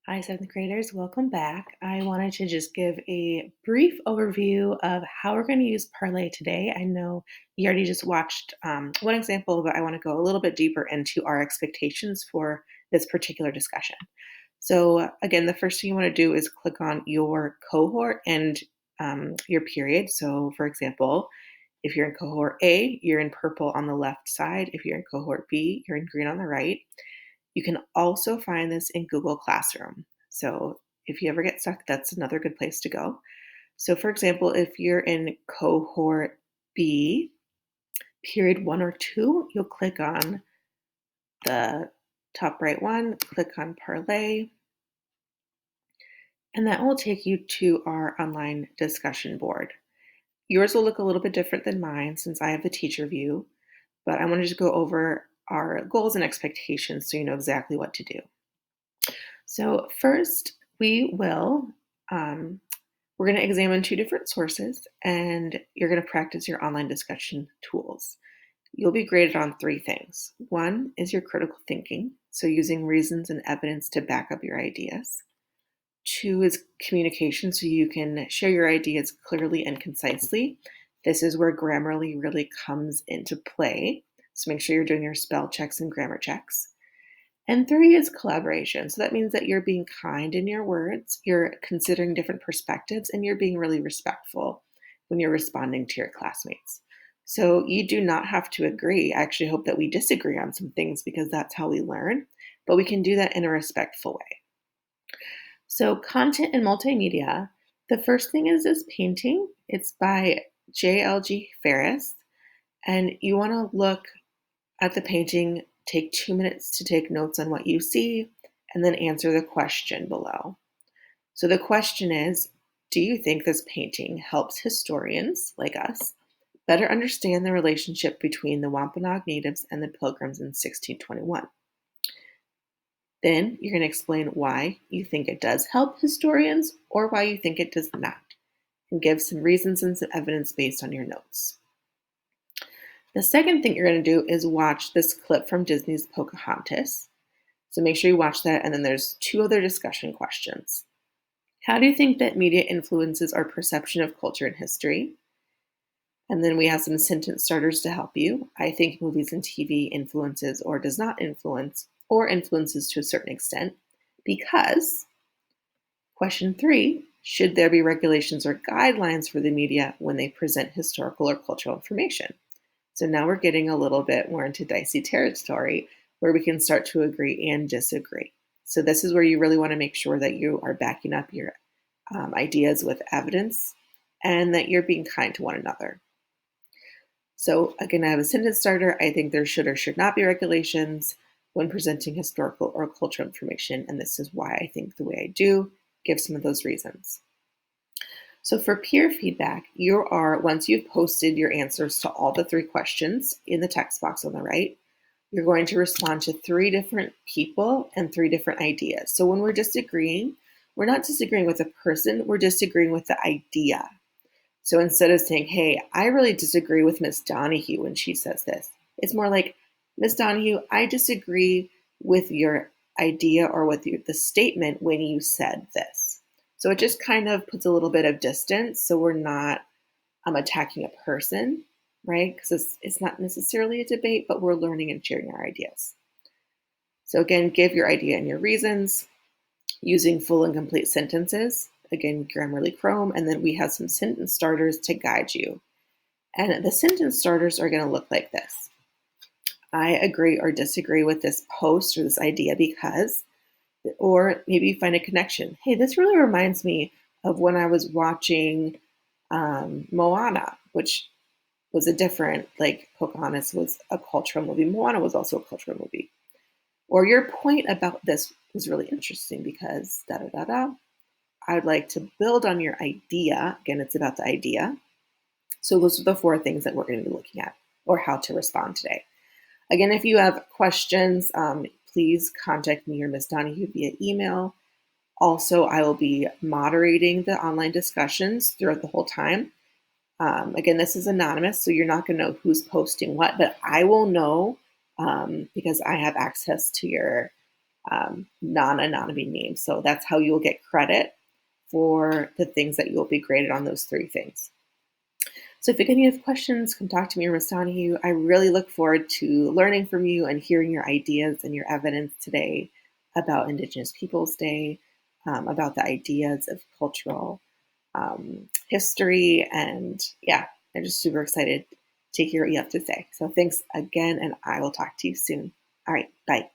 Hi, seventh graders. Welcome back. I wanted to just give a brief overview of how we're going to use Parlay today. I know you already just watched one example, but I want to go a little bit deeper into our expectations for this particular discussion. So, again, the first thing you want to do is click on your cohort and your period. So, for example, if you're in cohort A, you're in purple on the left side. If you're in cohort B, you're in green on the right. You can also find this in Google Classroom. So if you ever get stuck, that's another good place to go. So, for example, if you're in cohort B, period 1 or 2, you'll click on the top right one, click on Parlay, and that will take you to our online discussion board. Yours will look a little bit different than mine since I have the teacher view, but I want to just go over our goals and expectations so you know exactly what to do. So first, um, we're going to examine two different sources, and you're going to practice your online discussion tools. You'll be graded on three things. One is your critical thinking, so using reasons and evidence to back up your ideas. Two is communication, so you can share your ideas clearly and concisely. This is where Grammarly really comes into play. So make sure you're doing your spell checks and grammar checks. And three is collaboration. So that means that you're being kind in your words, you're considering different perspectives, and you're being really respectful when you're responding to your classmates. So you do not have to agree. I actually hope that we disagree on some things because that's how we learn, but we can do that in a respectful way. So, content and multimedia. The first thing is this painting. It's by J.L.G. Ferris, and you want to look at the painting, take 2 minutes to take notes on what you see, and then answer the question below. So the question is, do you think this painting helps historians, like us, better understand the relationship between the Wampanoag natives and the Pilgrims in 1621? Then you're going to explain why you think it does help historians or why you think it does not, and give some reasons and some evidence based on your notes. The second thing you're going to do is watch this clip from Disney's Pocahontas. So make sure you watch that, and then there's two other discussion questions. How do you think that media influences our perception of culture and history? And then we have some sentence starters to help you. I think movies and TV influences or does not influence, or influences to a certain extent, because question 3, should there be regulations or guidelines for the media when they present historical or cultural information? So now we're getting a little bit more into dicey territory where we can start to agree and disagree. So this is where you really want to make sure that you are backing up your ideas with evidence and that you're being kind to one another. So again, I have a sentence starter. I think there should or should not be regulations when presenting historical or cultural information, and this is why I think the way I do. Give some of those reasons. So for peer feedback, once you've posted your answers to all the three questions in the text box on the right, you're going to respond to 3 different people and 3 different ideas. So when we're disagreeing, we're not disagreeing with a person, we're disagreeing with the idea. So instead of saying, hey, I really disagree with Miss Donahue when she says this, it's more like, Miss Donahue, I disagree with your idea or with the statement when you said this. So it just kind of puts a little bit of distance so we're not attacking a person, right? Because it's not necessarily a debate, but we're learning and sharing our ideas. So again, give your idea and your reasons using full and complete sentences. Again, Grammarly Chrome, and then we have some sentence starters to guide you. And the sentence starters are going to look like this. I agree or disagree with this post or this idea because, or maybe you find a connection. Hey, this really reminds me of when I was watching Moana, which was a different, like Pocahontas was a cultural movie. Moana was also a cultural movie. Or your point about this was really interesting because da da da da. I would like to build on your idea. Again, it's about the idea. So those are the 4 things that we're going to be looking at or how to respond today. Again, if you have questions, please contact me or Ms. Donahue via email. Also, I will be moderating the online discussions throughout the whole time. Again, this is anonymous, so you're not going to know who's posting what, but I will know because I have access to your non-anonymity names. So that's how you'll get credit for the things that you'll be graded on those 3 things. So if you get any questions, come talk to me or Ms. Donahue. I really look forward to learning from you and hearing your ideas and your evidence today about Indigenous Peoples Day, about the ideas of cultural history. And yeah, I'm just super excited to hear what you have to say. So thanks again, and I will talk to you soon. All right, bye.